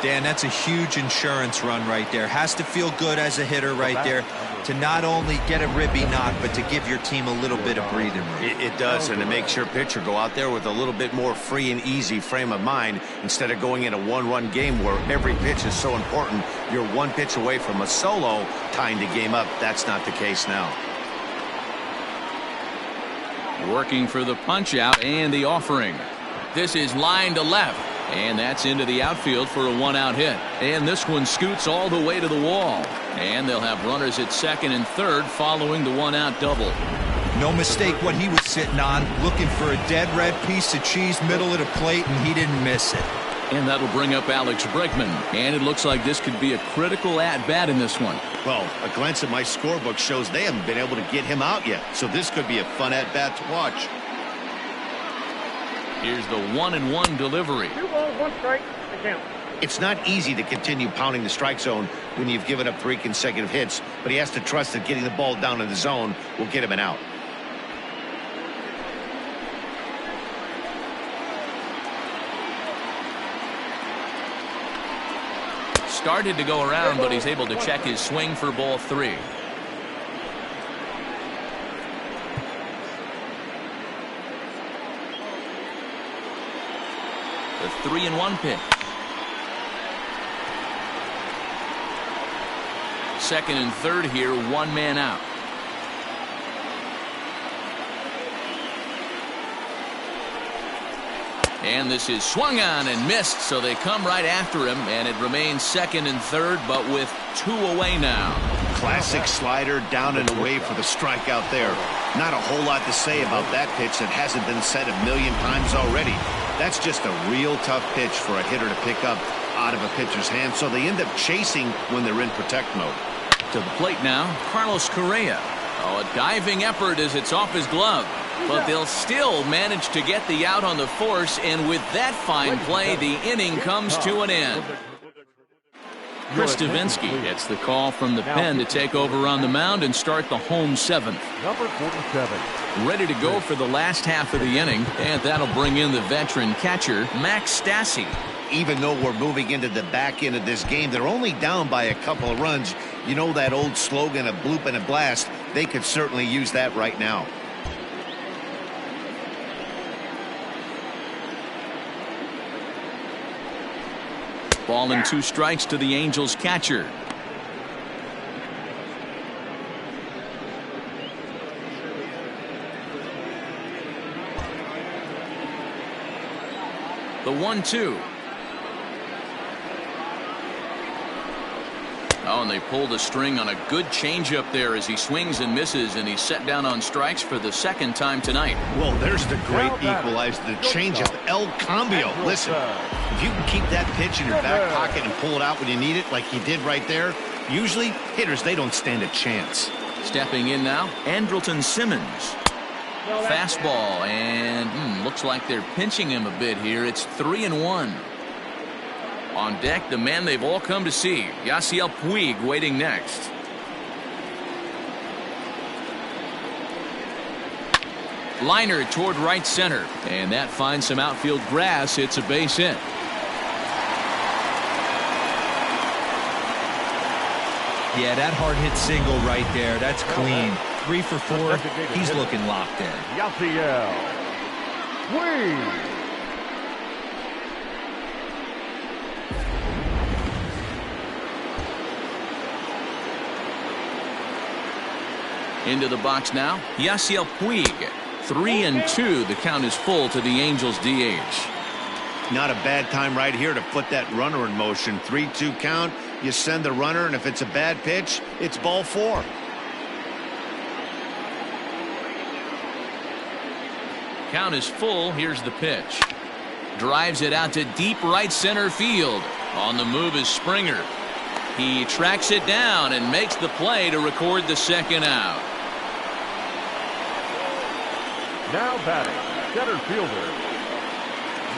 Dan, that's a huge insurance run right there. Has to feel good as a hitter right there to not only get a ribby knock, but to give your team a little bit of breathing room. It does, and it makes your pitcher go out there with a little bit more free and easy frame of mind instead of going in a 1-run game where every pitch is so important. You're 1 pitch away from a solo tying the game up. That's not the case now. Working for the punch out and the offering. This is line to left. And that's into the outfield for a 1-out hit. And this one scoots all the way to the wall. And they'll have runners at second and third following the 1-out double. No mistake what he was sitting on, looking for a dead red piece of cheese middle of the plate, and he didn't miss it. And that'll bring up Alex Bregman. And it looks like this could be a critical at-bat in this one. Well, a glance at my scorebook shows they haven't been able to get him out yet. So this could be a fun at-bat to watch. Here's the 1-1 delivery. 2 balls, 1 strike, the count. It's not easy to continue pounding the strike zone when you've given up 3 consecutive hits, but he has to trust that getting the ball down in the zone will get him an out. Started to go around, but he's able to check his swing for ball 3. The 3-1 pitch. Second and third here, one man out. And this is swung on and missed, so they come right after him, and it remains second and third, but with 2 away now. Classic slider down and away for the strikeout there. Not a whole lot to say about that pitch that hasn't been said a million times already. That's just a real tough pitch for a hitter to pick up out of a pitcher's hand, so they end up chasing when they're in protect mode. To the plate now, Carlos Correa. Oh, a diving effort as it's off his glove. But they'll still manage to get the out on the force, and with that fine play, the inning comes to an end. Chris Davinsky gets the call from the pen to take over on the mound and start the home 7th. Number 47. Ready to go for the last half of the inning, and that'll bring in the veteran catcher, Max Stassi. Even though we're moving into the back end of this game, they're only down by a couple of runs. You know that old slogan, a bloop and a blast? They could certainly use that right now. Ball and 2 strikes to the Angels catcher. The 1-2. Oh, and they pulled a string on a good changeup there as he swings and misses, and he's set down on strikes for the 2nd time tonight. Well, there's the great equalizer, the changeup, El Cambio. Listen, if you can keep that pitch in your back pocket and pull it out when you need it like he did right there, usually hitters, they don't stand a chance. Stepping in now, Andrelton Simmons. Fastball, and looks like they're pinching him a bit here. It's 3-1. On deck, the man they've all come to see, Yasiel Puig, waiting next. Liner toward right center, and that finds some outfield grass. It's a base hit. Yeah, that hard hit single right there. That's clean. 3 for 4. He's looking locked in. Yasiel Puig. Into the box now, Yasiel Puig. 3-2. The count is full to the Angels DH. Not a bad time right here to put that runner in motion. 3-2 count. You send the runner, and if it's a bad pitch, it's ball 4. Count is full. Here's the pitch. Drives it out to deep right center field. On the move is Springer. He tracks it down and makes the play to record the 2nd out. Now batting, center fielder,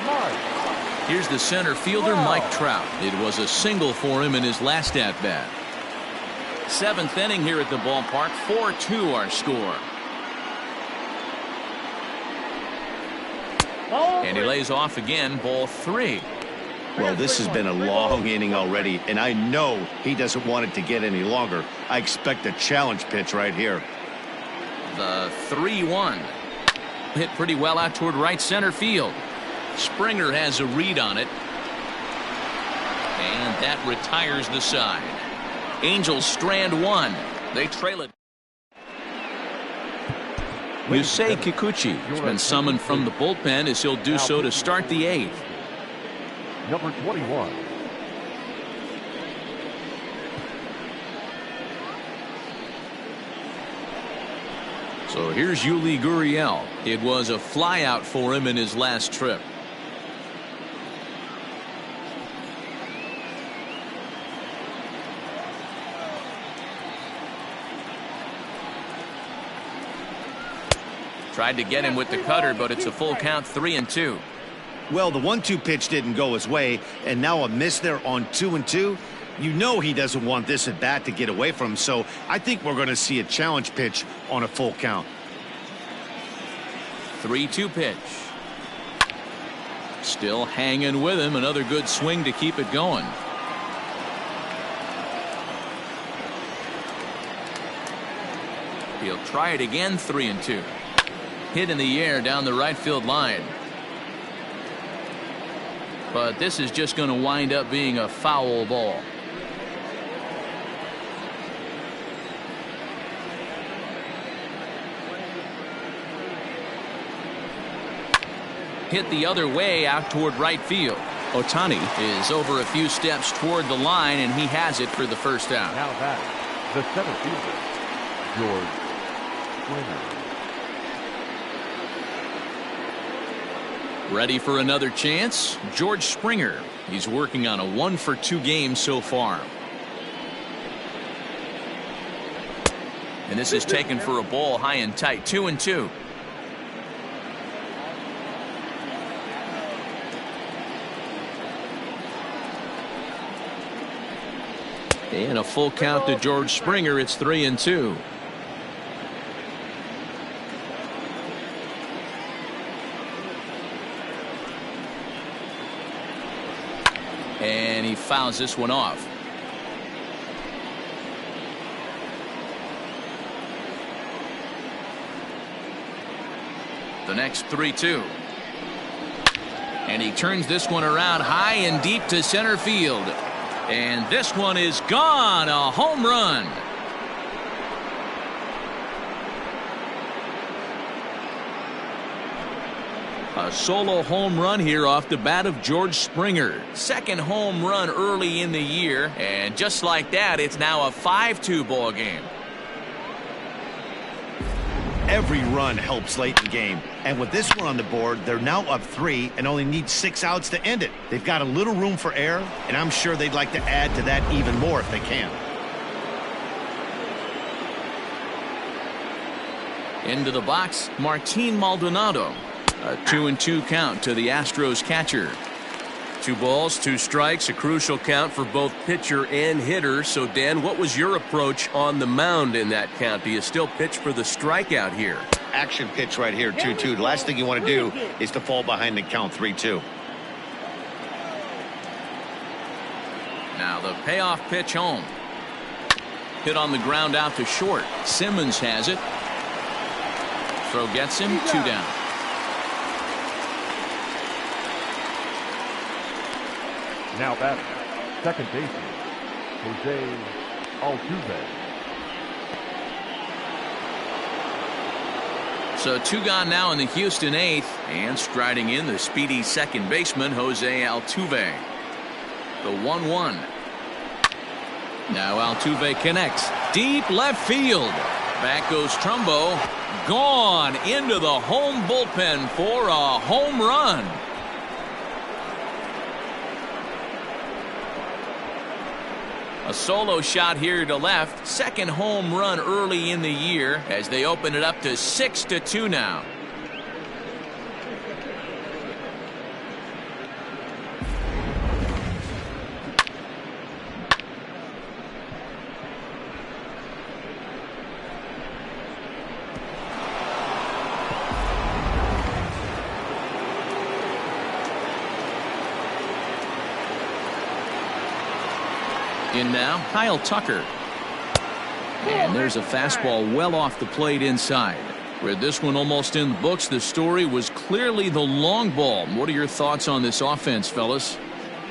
Mike. Here's the center fielder, Mike Trout. It was a single for him in his last at-bat. 7th inning here at the ballpark. 4-2 our score. And he lays off again, ball 3. Well, this has been a long inning already, and I know he doesn't want it to get any longer. I expect a challenge pitch right here. The 3-1. Hit pretty well out toward right center field. Springer has a read on it. And that retires the side. Angels strand 1. They trail it. Yusei Kikuchi has been summoned from the bullpen as he'll do so to start the 8th. Number 21. So here's Yuli Gurriel. It was a flyout for him in his last trip. Tried to get him with the cutter, but it's a full count, 3-2. Well, the 1-2 pitch didn't go his way, and now a miss there on 2-2. You know he doesn't want this at bat to get away from him, so I think we're going to see a challenge pitch on a full count. 3-2 pitch. Still hanging with him. Another good swing to keep it going. He'll try it again. 3-2. Hit in the air down the right field line. But this is just going to wind up being a foul ball. Hit the other way out toward right field. Ohtani is over a few steps toward the line, and he has it for the first out. Now that the center fielder, George Springer. Ready for another chance? George Springer. He's working on a 1-for-2 game so far. And this is taken for a ball high and tight. 2-2. And a full count to George Springer. It's 3-2. And he fouls this one off. The next 3-2. And he turns this one around high and deep to center field. And this one is gone. A home run. A solo home run here off the bat of George Springer. Second home run early in the year. And just like that, it's now a 5-2 ball game. Every run helps late in the game. And with this one on the board, they're now up 3 and only need 6 outs to end it. They've got a little room for error, and I'm sure they'd like to add to that even more if they can. Into the box, Martin Maldonado. A 2-2 count to the Astros catcher. 2 balls, 2 strikes, a crucial count for both pitcher and hitter. So, Dan, what was your approach on the mound in that count? Do you still pitch for the strikeout here? Action pitch right here, 2-2. The last thing you want to do is to fall behind the count 3-2. Now the payoff pitch home. Hit on the ground out to short. Simmons has it. Throw gets him. 2 down. Now batting, second baseman, Jose Altuve. So 2 gone now in the Houston 8th, and striding in the speedy second baseman Jose Altuve. The 1-1. Now Altuve connects deep left field. Back goes Trumbo. Gone into the home bullpen for a home run. A solo shot here to left. Second home run early in the year as they open it up to 6-2 now. In now, Kyle Tucker. And there's a fastball well off the plate inside. With this one almost in the books, the story was clearly the long ball. What are your thoughts on this offense, fellas?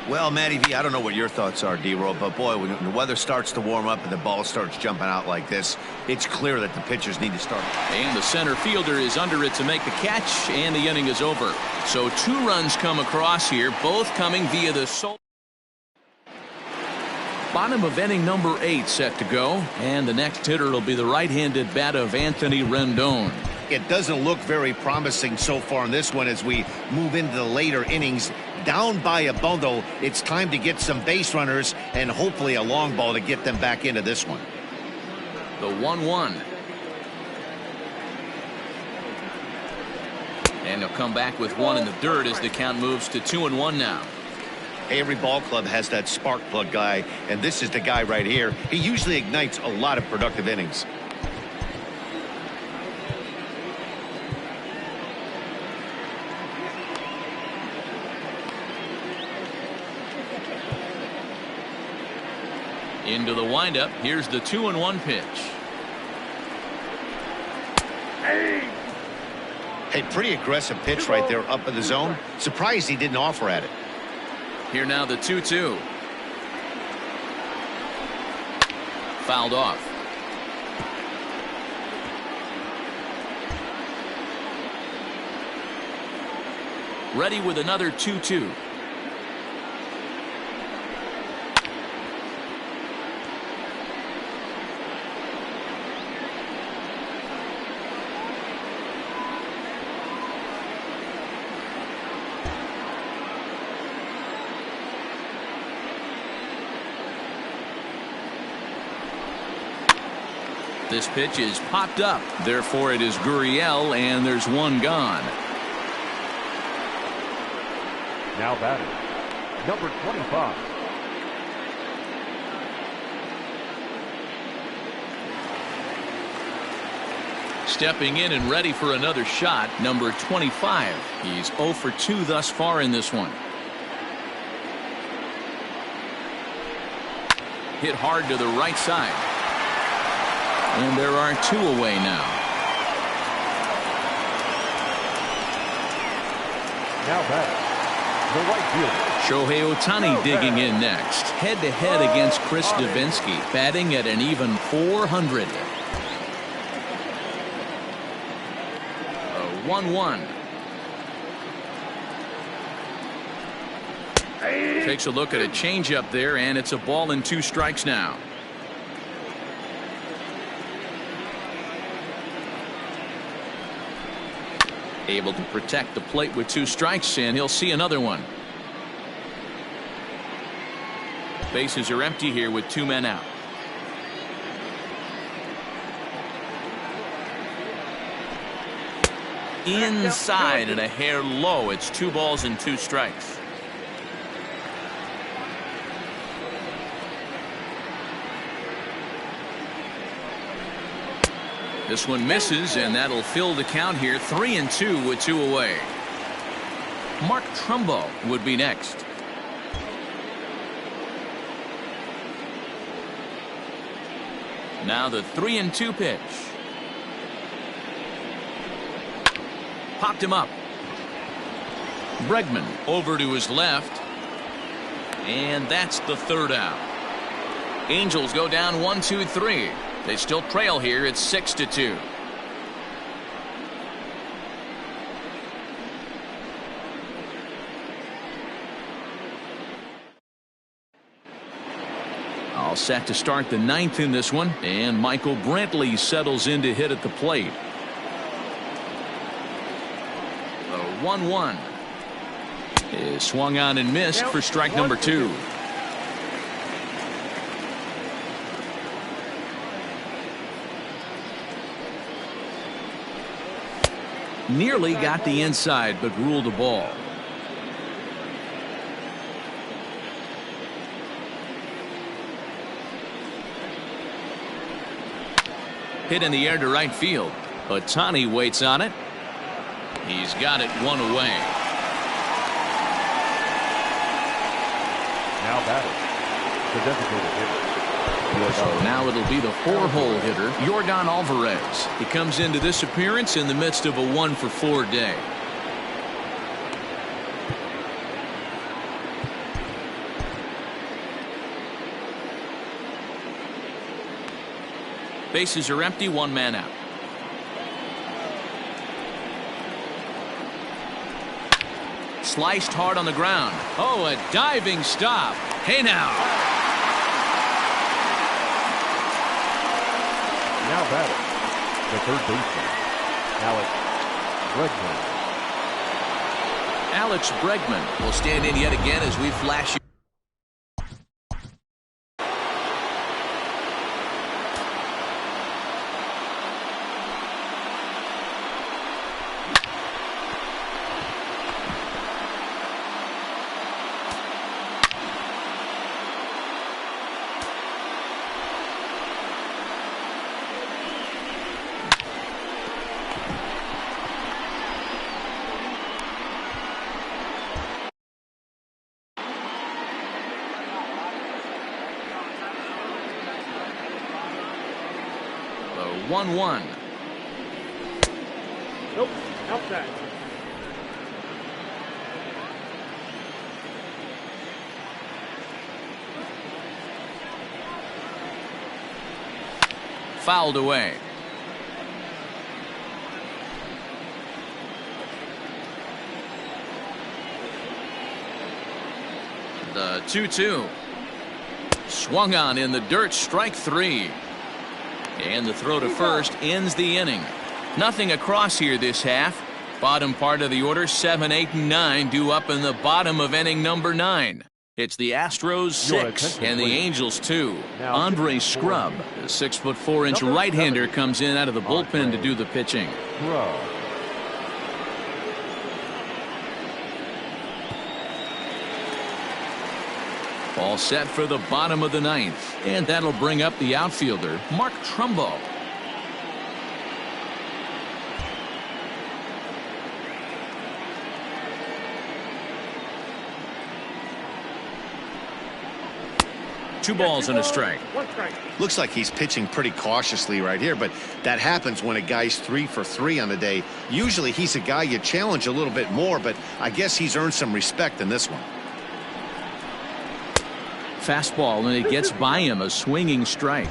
Well, Matty V, I don't know what your thoughts are, D-Roll, but boy, when the weather starts to warm up and the ball starts jumping out like this, it's clear that the pitchers need to start. And the center fielder is under it to make the catch, and the inning is over. So 2 runs come across here, both coming via the solo. Bottom of inning number 8 set to go, and the next hitter will be the right-handed bat of Anthony Rendon. It doesn't look very promising so far in this one as we move into the later innings. Down by a bundle, it's time to get some base runners and hopefully a long ball to get them back into this one. The 1-1. And he'll come back with 1 in the dirt as the count moves to 2-1 now. Every ball club has that spark plug guy, and this is the guy right here. He usually ignites a lot of productive innings. Into the windup. Here's the 2-1 pitch. Hey, pretty aggressive pitch right there up in the zone. Surprised he didn't offer at it. Here now the 2-2. Fouled off. Ready with another 2-2. This pitch is popped up. Therefore, it is Gurriel, and there's one gone. Now batting, number 25. Stepping in and ready for another shot, number 25. He's 0 for 2 thus far in this one. Hit hard to the right side. And there are 2 away now. Now batting, the right fielder, Shohei Ohtani digging in next. Head-to-head against Chris Davinsky, batting at an even 400. A 1-1. Takes a look at a changeup there, and it's a ball and 2 strikes now. Able to protect the plate with 2 strikes, and he'll see another one. Bases are empty here with 2 men out. Inside and a hair low. It's 2 balls and 2 strikes. This one misses, and that'll fill the count here. 3-2 with 2 away. Mark Trumbo would be next. Now the 3-2 pitch. Popped him up. Bregman over to his left. And that's the 3rd out. Angels go down 1-2-3. They still trail here. It's 6-2. All set to start the 9th in this one, and Michael Brantley settles in to hit at the plate. The 1-1 is swung on and missed for strike number 2. Nearly got the inside, but ruled a ball. Hit in the air to right field. Ohtani waits on it. He's got it 1 away. now batting, the designated hitter. So now it'll be the 4-hole hitter, Yordan Alvarez. He comes into this appearance in the midst of a 1-for-4 day. Bases are empty, 1 man out. Sliced hard on the ground. Oh, a diving stop. Hey now. Now batting, the third baseman, Alex Bregman. Alex Bregman will stand in yet again as we flash you. The 1-1. Nope. Outside. Fouled away. The 2-2. Swung on in the dirt, strike 3. And the throw to first ends the inning. Nothing across here this half. Bottom part of the order, 7, 8, and 9 due up in the bottom of inning number 9. It's the Astros 6 and the Angels 2. Andre Scrub, the 6'4" right-hander, comes in out of the bullpen to do the pitching. All set for the bottom of the 9th, and that'll bring up the outfielder, Mark Trumbo. Two balls and a strike. One strike. Looks like he's pitching pretty cautiously right here, but that happens when a guy's 3 for 3 on the day. Usually he's a guy you challenge a little bit more, but I guess he's earned some respect in this one. Fastball, and it gets by him, a swinging strike.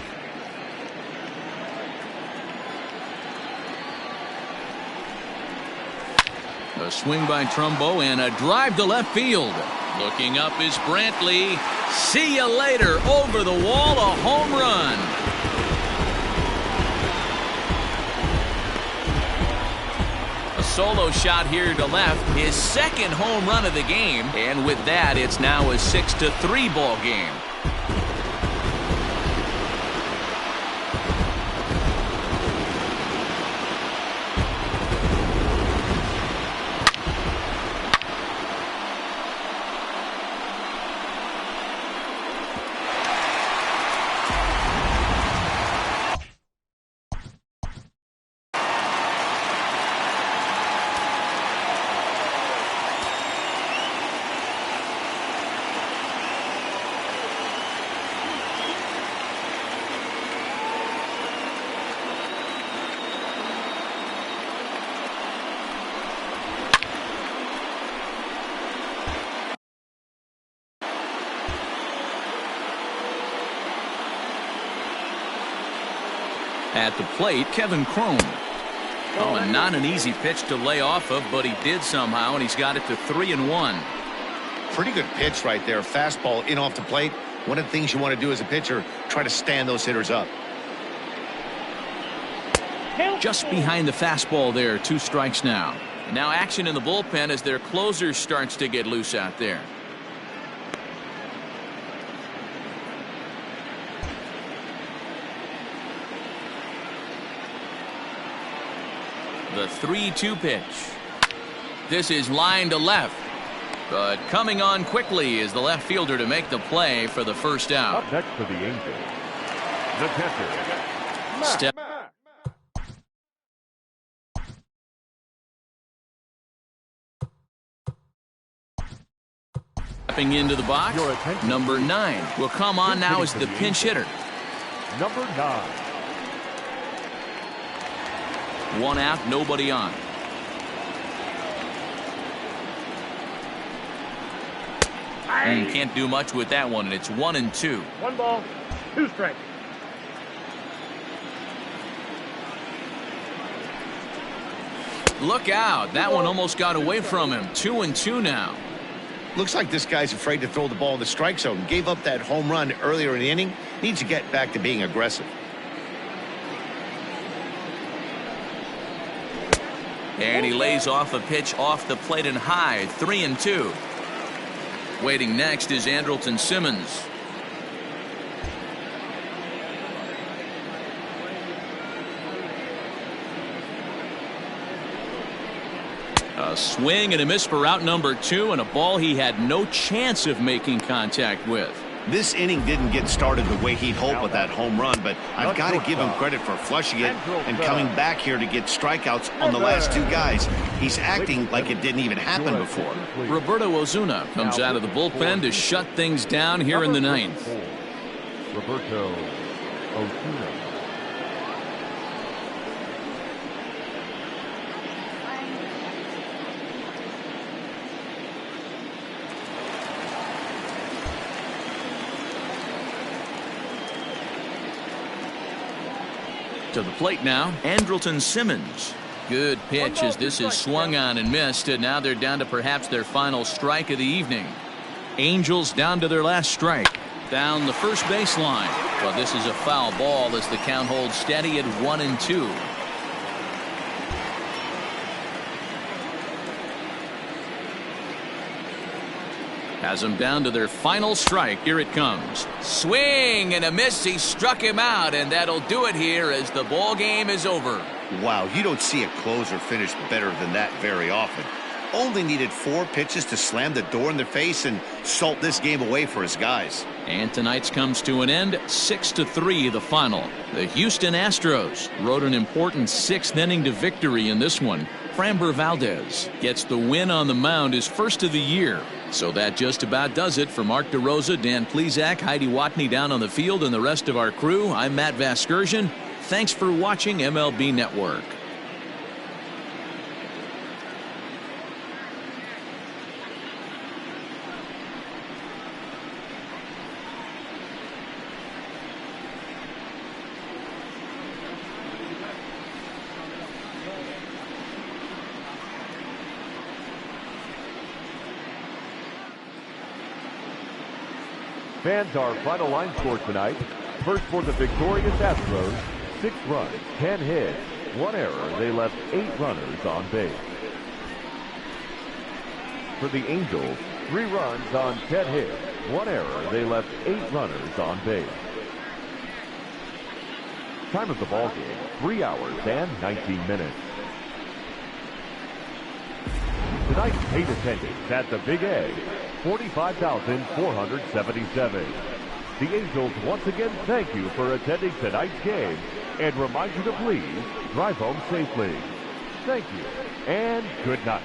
A swing by Trumbo and a drive to left field. Looking up is Brantley. See you later. Over the wall, a home run. A solo shot here to left, his second home run of the game, and with that, it's now a 6-3 ball game. At the plate, Kevin Cron. Oh, and not an easy pitch to lay off of, but he did somehow, and he's got it to 3-1. Pretty good pitch right there. Fastball in off the plate. One of the things you want to do as a pitcher, try to stand those hitters up. Just behind the fastball there, 2 strikes now. And now action in the bullpen as their closer starts to get loose out there. The 3-2 pitch. This is line to left, but coming on quickly is the left fielder to make the play for the first out. Up next for the Angels, the catcher. Step. Stepping into the box, number 9 will come on now as the pinch hitter. Number 9. 1 out, nobody on. Can't do much with that one, and it's 1-2. 1 ball, 2 strikes. Look out. That one almost got away from him. 2-2 now. Looks like this guy's afraid to throw the ball in the strike zone. Gave up that home run earlier in the inning. Needs to get back to being aggressive. And he lays off a pitch off the plate and high. 3-2. Waiting next is Andrelton Simmons. A swing and a miss for out number 2, and a ball he had no chance of making contact with. This inning didn't get started the way he'd hoped with that home run, but I've got to give him credit for flushing it and coming back here to get strikeouts on the last 2 guys. He's acting like it didn't even happen before. Roberto Ozuna comes out of the bullpen to shut things down here in the 9th. Roberto Ozuna. To the plate now, Andrelton Simmons. Good pitch as this is swung on and missed, and now they're down to perhaps their final strike of the evening. Angels down to their last strike. Down the first baseline. Well, this is a foul ball as the count holds steady at 1-2. Has them down to their final strike. Here it comes. Swing and a miss. He struck him out, and that'll do it here as the ball game is over. Wow, you don't see a closer finish better than that very often. Only needed 4 pitches to slam the door in their face and salt this game away for his guys. And tonight's comes to an end, 6-3 the final. The Houston Astros rode an important 6th inning to victory in this one. Framber Valdez gets the win on the mound, his first of the year. So that just about does it. For Mark DeRosa, Dan Plesac, Heidi Watney down on the field, and the rest of our crew, I'm Matt Vasgersian. Thanks for watching MLB Network. Fans, our final line score tonight. First for the victorious Astros, 6 runs, 10 hits, 1 error. They left 8 runners on base. For the Angels, 3 runs on 10 hits, 1 error. They left 8 runners on base. Time of the ball game, 3 hours and 19 minutes. Tonight's paid attendance at the Big A, 45,477. The Angels once again thank you for attending tonight's game and remind you to please drive home safely. Thank you and good night.